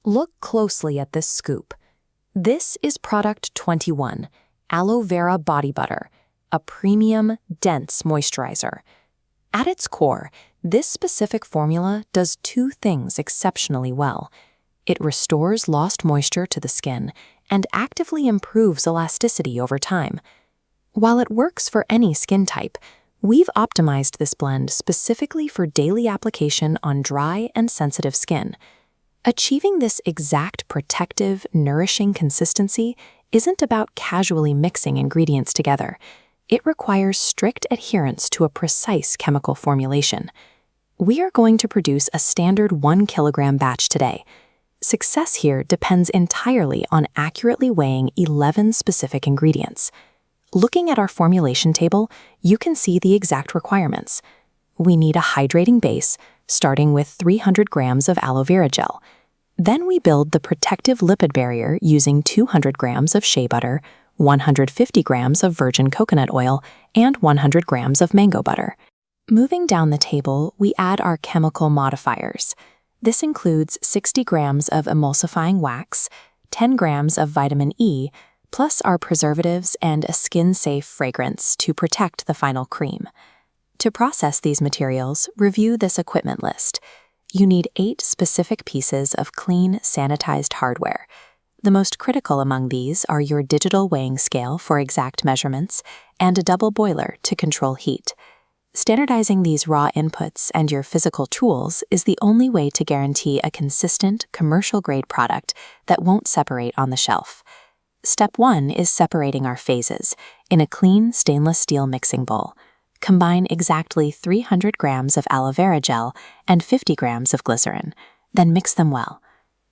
Look closely at this scoop. This is product 21, Aloe Vera Body Butter, a premium, dense moisturizer. At its core, this specific formula does two things exceptionally well. It restores lost moisture to the skin and actively improves elasticity over time. While it works for any skin type, we've optimized this blend specifically for daily application on dry and sensitive skin. Achieving this exact protective, nourishing consistency isn't about casually mixing ingredients together. It requires strict adherence to a precise chemical formulation. We are going to produce a standard 1 kilogram batch today. Success here depends entirely on accurately weighing 11 specific ingredients. Looking at our formulation table, you can see the exact requirements. We need a hydrating base, starting with 300 grams of aloe vera gel. Then we build the protective lipid barrier using 200 grams of shea butter, 150 grams of virgin coconut oil, and 100 grams of mango butter. Moving down the table, we add our chemical modifiers. This includes 60 grams of emulsifying wax, 10 grams of vitamin E, plus our preservatives and a skin-safe fragrance to protect the final cream. To process these materials, review this equipment list. You need 8 specific pieces of clean, sanitized hardware. The most critical among these are your digital weighing scale for exact measurements and a double boiler to control heat. Standardizing these raw inputs and your physical tools is the only way to guarantee a consistent, commercial-grade product that won't separate on the shelf. Step 1 is separating our phases in a clean stainless steel mixing bowl. Combine exactly 300 grams of aloe vera gel and 50 grams of glycerin, then mix them well.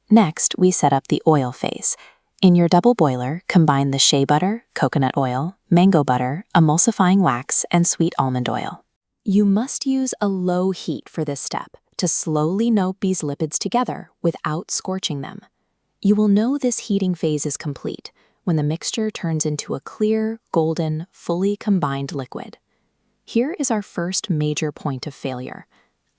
Next, we set up the oil phase. In your double boiler, combine the shea butter, coconut oil, mango butter, emulsifying wax, and sweet almond oil. You must use a low heat for this step to slowly nope these lipids together without scorching them. You will know this heating phase is complete when the mixture turns into a clear, golden, fully combined liquid. Here is our first major point of failure.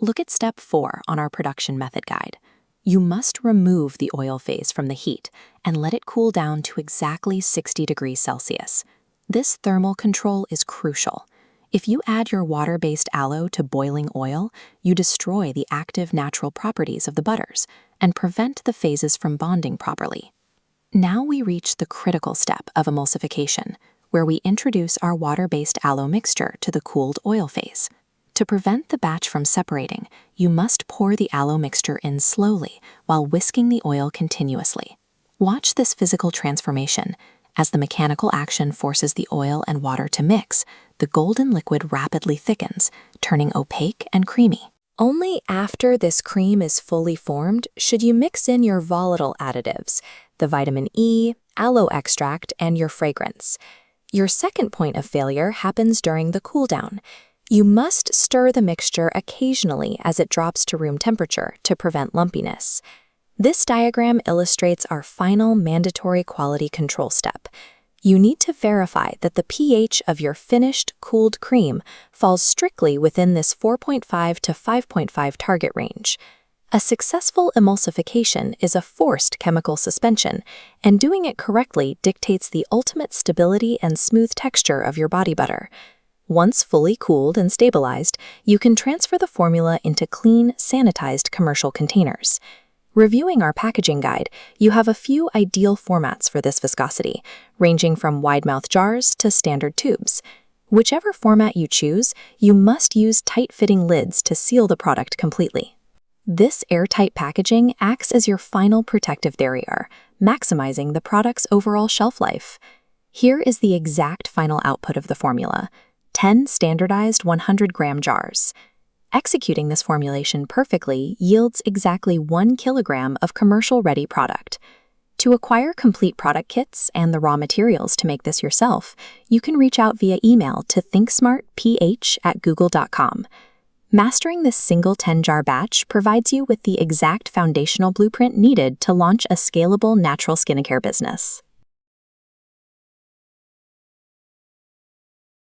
Look at step 4 on our production method guide. You must remove the oil phase from the heat and let it cool down to exactly 60 degrees Celsius. This thermal control is crucial. If you add your water-based aloe to boiling oil, you destroy the active natural properties of the butters and prevent the phases from bonding properly. Now we reach the critical step of emulsification, where we introduce our water-based aloe mixture to the cooled oil phase. To prevent the batch from separating, you must pour the aloe mixture in slowly while whisking the oil continuously. Watch this physical transformation. As the mechanical action forces the oil and water to mix, the golden liquid rapidly thickens, turning opaque and creamy. Only after this cream is fully formed should you mix in your volatile additives, the vitamin E, aloe extract, and your fragrance. Your second point of failure happens during the cool down. You must stir the mixture occasionally as it drops to room temperature to prevent lumpiness. This diagram illustrates our final mandatory quality control step. You need to verify that the pH of your finished, cooled cream falls strictly within this 4.5 to 5.5 target range. A successful emulsification is a forced chemical suspension, and doing it correctly dictates the ultimate stability and smooth texture of your body butter. Once fully cooled and stabilized, you can transfer the formula into clean, sanitized commercial containers. Reviewing our packaging guide, you have a few ideal formats for this viscosity, ranging from wide-mouth jars to standard tubes. Whichever format you choose, you must use tight-fitting lids to seal the product completely. This airtight packaging acts as your final protective barrier, maximizing the product's overall shelf life. Here is the exact final output of the formula: 10 standardized 100-gram jars. Executing this formulation perfectly yields exactly 1 kilogram of commercial-ready product. To acquire complete product kits and the raw materials to make this yourself, you can reach out via email to thinksmartph@google.com. Mastering this single 10-jar batch provides you with the exact foundational blueprint needed to launch a scalable natural skincare business.